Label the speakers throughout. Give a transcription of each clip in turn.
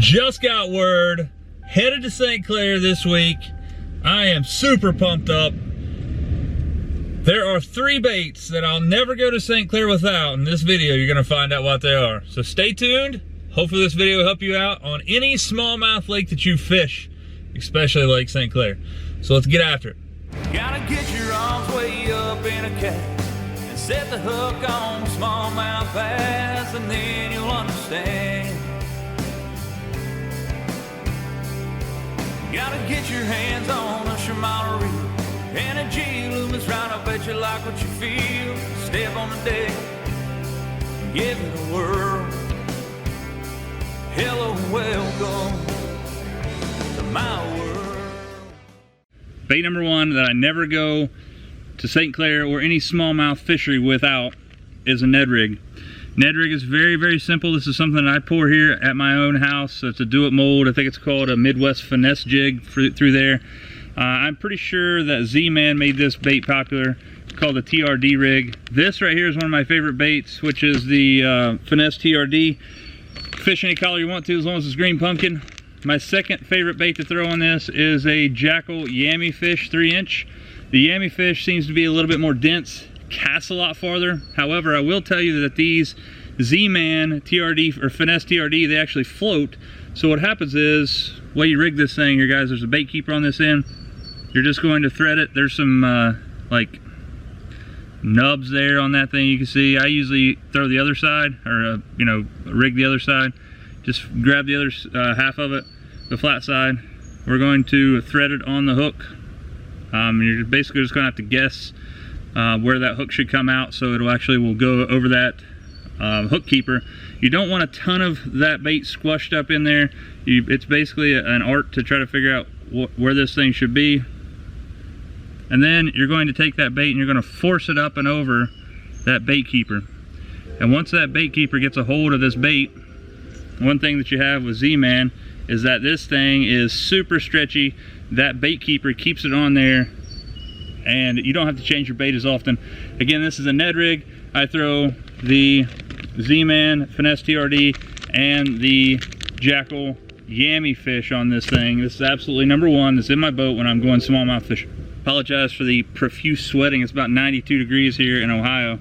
Speaker 1: Just got word, headed to St. Clair this week. I am super pumped up. There are 3 baits that I'll never go to St. Clair without. In this video, you're gonna find out what they are. So stay tuned. Hopefully this video will help you out on any smallmouth lake that you fish, especially Lake St. Clair. So let's get after it.
Speaker 2: Gotta get your arms way up in a cat and set the hook on smallmouth bass, and then you'll understand. Gotta get your hands on a Shimano reel and a G-Loomis round. I bet you like what you feel. Step on the deck and give it a whirl. Hello, welcome to my world.
Speaker 1: Bait number 1 that I never go to St. Clair or any smallmouth fishery without is a Ned rig. Ned rig is very, very simple. This is something that I pour here at my own house. It's a do-it mold. I think it's called a Midwest finesse jig through there. I'm pretty sure that Z-Man made this bait popular. It's called the TRD rig. This right here is one of my favorite baits, which is the finesse TRD. Fish any color you want to, as long as it's green pumpkin. My second favorite bait to throw on this is a Jackal Yammy Fish 3-inch. The Yammy Fish seems to be a little bit more dense, casts a lot farther. However, I will tell you that these Z-Man TRD or finesse TRD, they actually float. So what happens is, the way you rig this thing here, guys, there's a bait keeper on this end. You're just going to thread it. There's some like nubs there on that thing, you can see. I usually throw the other side, or you know, rig the other side. Just grab the other half of it, the flat side. We're going to thread it on the hook. You're basically just going to have to guess where that hook should come out, so it'll actually will go over that hook keeper. You don't want a ton of that bait squashed up in there. It's basically an art to try to figure out where this thing should be. And then you're going to take that bait and you're going to force it up and over that bait keeper. And once that bait keeper gets a hold of this bait, one thing that you have with Z-Man is that this thing is super stretchy. That bait keeper keeps it on there, and you don't have to change your bait as often. Again, this is a Ned rig. I throw the Z-Man finesse TRD and the Jackal Yammy Fish on this thing. This is absolutely number 1 that's in my boat when I'm going smallmouth fishing. Apologize for the profuse sweating. It's about 92 degrees here in Ohio.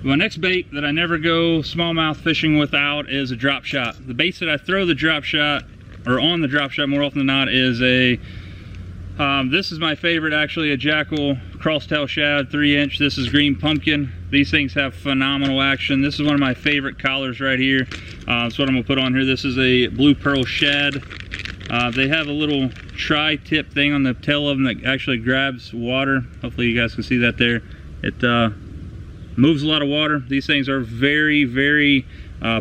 Speaker 1: My next bait that I never go smallmouth fishing without is a drop shot. The baits that I throw the drop shot, or on the drop shot more often than not, is a this is my favorite, actually, a Jackal crosstail shad 3-inch. This is green pumpkin. These things have phenomenal action. This is one of my favorite collars right here. That's what I'm gonna put on here. This is a blue pearl shad. They have a little tri-tip thing on the tail of them that actually grabs water. Hopefully you guys can see that there. It moves a lot of water. These things are very, very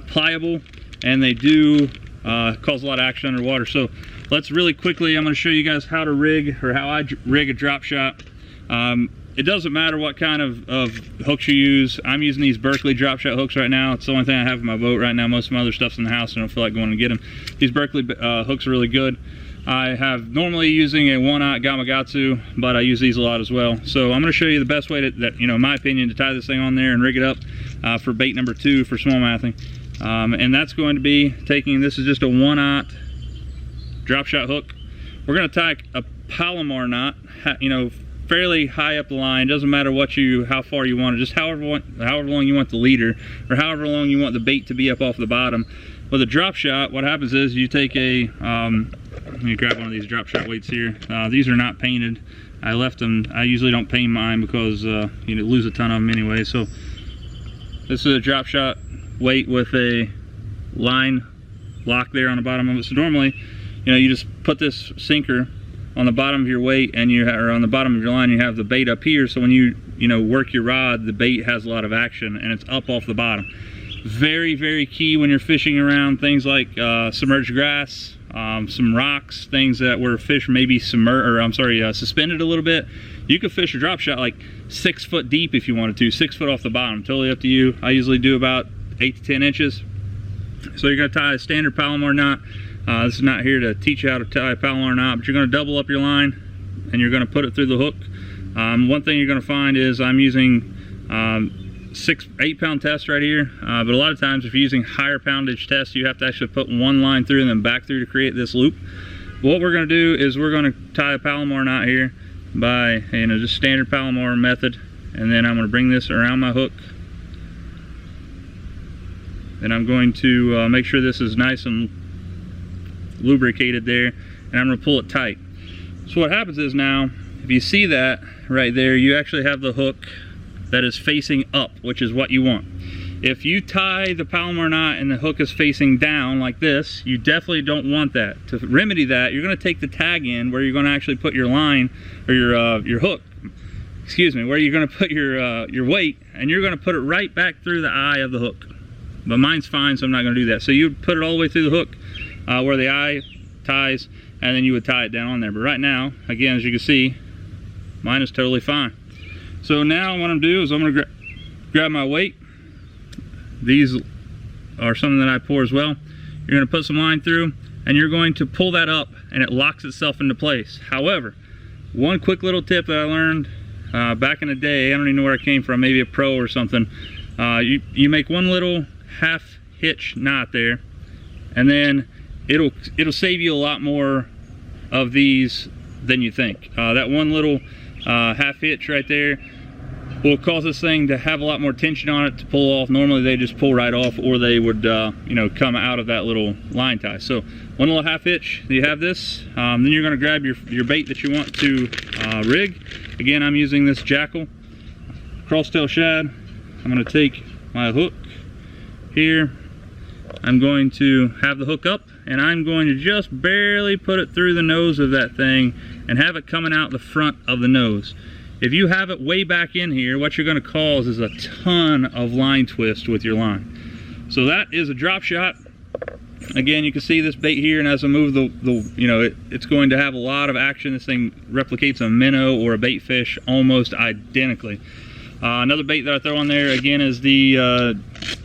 Speaker 1: pliable, and they do cause a lot of action underwater. So let's really quickly, I'm going to show you guys how to rig, or how I rig a drop shot. It doesn't matter what kind of hooks you use. I'm using these Berkley drop shot hooks right now. It's the only thing I have in my boat right now. Most of my other stuff's in the house, and I don't feel like going to get them. These Berkley hooks are really good. I have normally using a 1/0 Gamakatsu, but I use these a lot as well. So I'm going to show you the best way that, you know, in my opinion, to tie this thing on there and rig it up for bait number 2 for smallmouthing. And that's going to be taking, this is just a 1/0 drop shot hook. We're going to tie a Palomar knot, you know, fairly high up the line. Doesn't matter how far you want it, just however long you want the leader, or however long you want the bait to be up off the bottom. With a drop shot, what happens is you take a let me grab one of these drop shot weights here. These are not painted. I left them. I usually don't paint mine because you lose a ton of them anyway. So this is a drop shot weight with a line lock there on the bottom of it. So normally, you know, you just put this sinker on the bottom of your weight, and or on the bottom of your line, you have the bait up here. So when you work your rod, the bait has a lot of action, and it's up off the bottom. Very, very key when you're fishing around things like submerged grass, some rocks, things that where fish may be suspended a little bit. You could fish a drop shot like 6 foot deep if you wanted to, 6 foot off the bottom. Totally up to you. I usually do about 8 to 10 inches. So you're going to tie a standard Palomar knot. This is not here to teach you how to tie a Palomar knot, but you're going to double up your line and you're going to put it through the hook. One thing you're going to find is I'm using 8 pound test right here, but a lot of times if you're using higher poundage tests, you have to actually put one line through and then back through to create this loop. But what we're going to do is we're going to tie a Palomar knot here by, you know, just standard Palomar method, and then I'm going to bring this around my hook. Then I'm going to make sure this is nice and lubricated there, and I'm going to pull it tight. So what happens is now, if you see that right there, you actually have the hook that is facing up, which is what you want. If you tie the Palomar knot and the hook is facing down like this, you definitely don't want that. To remedy that, you're going to take the tag in where you're going to actually put your line, or your hook, excuse me, where you're going to put your weight, and you're going to put it right back through the eye of the hook. But mine's fine, so I'm not going to do that. So you put it all the way through the hook where the eye ties, and then you would tie it down on there. But right now, again, as you can see, mine is totally fine. So now what I'm going to do is I'm going to grab my weight. These are something that I pour as well. You're going to put some line through, and you're going to pull that up, and it locks itself into place. However, one quick little tip that I learned back in the day, I don't even know where I came from, maybe a pro or something. You make one little half hitch knot there, and then it'll save you a lot more of these than you think. That one little half hitch right there will cause this thing to have a lot more tension on it to pull off. Normally they just pull right off, or they would you know, come out of that little line tie. So one little half hitch, you have this. Then you're going to grab your bait that you want to rig. Again, I'm using this Jackal crosstail shad. I'm going to take my hook here. I'm going to have the hook up, and I'm going to just barely put it through the nose of that thing and have it coming out the front of the nose. If you have it way back in here, what you're going to cause is a ton of line twist with your line. So that is a drop shot. Again, you can see this bait here, and as I move you know, it's going to have a lot of action. This thing replicates a minnow or a bait fish almost identically. Another bait that I throw on there again is the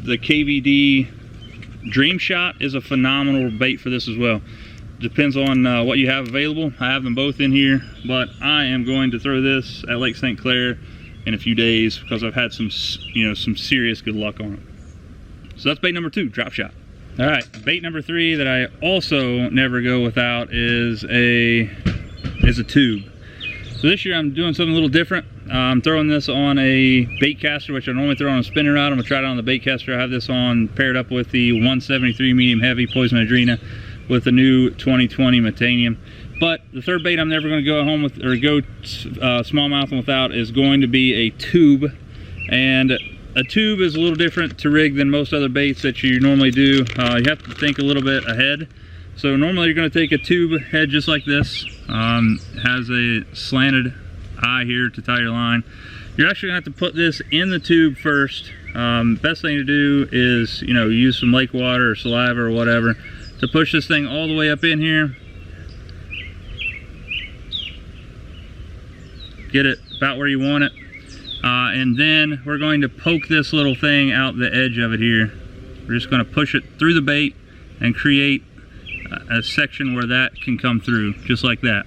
Speaker 1: KVD Dream Shot is a phenomenal bait for this as well. Depends on what you have available. I have them both in here, but I am going to throw this at Lake St. Clair in a few days because I've had some, you know, some serious good luck on it. So that's bait number 2, drop shot. All right, bait number 3 that I also never go without is a tube. So this year I'm doing something a little different. I'm throwing this on a bait caster, which I normally throw on a spinning rod. I'm gonna try it on the bait caster. I have this on paired up with the 173 medium heavy Poison Adrena with the new 2020 Metanium. But the third bait I'm never going to go home with, or go smallmouth without, is going to be a tube. And a tube is a little different to rig than most other baits that you normally do. You have to think a little bit ahead. So normally you're going to take a tube head just like this. Has a slanted eye here to tie your line. You're actually going to have to put this in the tube first. Best thing to do is, you know, use some lake water or saliva or whatever to push this thing all the way up in here. Get it about where you want it. And then we're going to poke this little thing out the edge of it here. We're just going to push it through the bait and create a section where that can come through, just like that.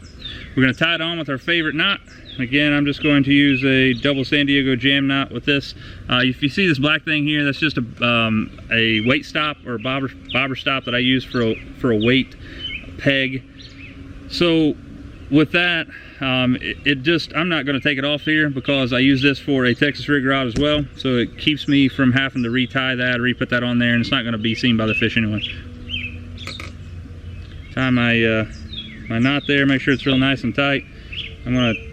Speaker 1: We're going to tie it on with our favorite knot. Again, I'm just going to use a double San Diego jam knot with this. If you see this black thing here, that's just a weight stop or bobber stop that I use for a weight peg. So with that, I'm not going to take it off here because I use this for a Texas rig rod as well. So it keeps me from having to retie that, re-put that on there, and it's not going to be seen by the fish anyway. Tie my knot there, make sure it's real nice and tight. I'm going to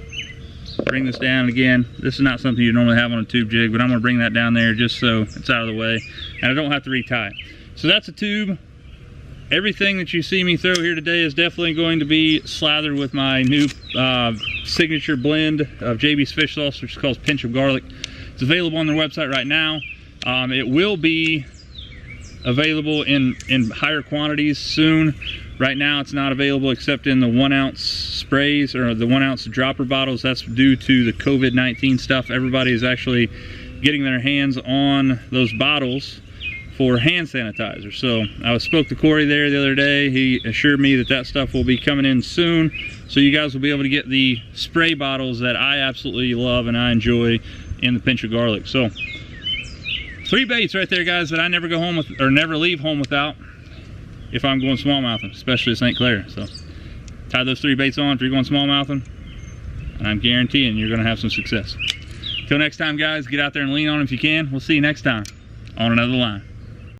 Speaker 1: bring this down again. This is not something you normally have on a tube jig, but I'm going to bring that down there just so it's out of the way and I don't have to retie it. So that's a tube. Everything that you see me throw here today is definitely going to be slathered with my new signature blend of JB's fish sauce, which is called Pinch of Garlic. It's available on their website right now. It will be available in higher quantities soon. Right now it's not available except in the 1 ounce sprays or the 1 ounce dropper bottles. That's due to the COVID-19 stuff. Everybody is actually getting their hands on those bottles for hand sanitizer. So I spoke to Corey there the other day. He assured me that that stuff will be coming in soon. So you guys will be able to get the spray bottles that I absolutely love and I enjoy in the Pinch of Garlic. So 3 baits right there, guys, that I never go home with, or never leave home without if I'm going smallmouthing, especially St. Clair. So tie those 3 baits on if you're going smallmouthing, and I'm guaranteeing you're going to have some success. Till next time, guys, get out there and lean on them if you can. We'll see you next time on another line.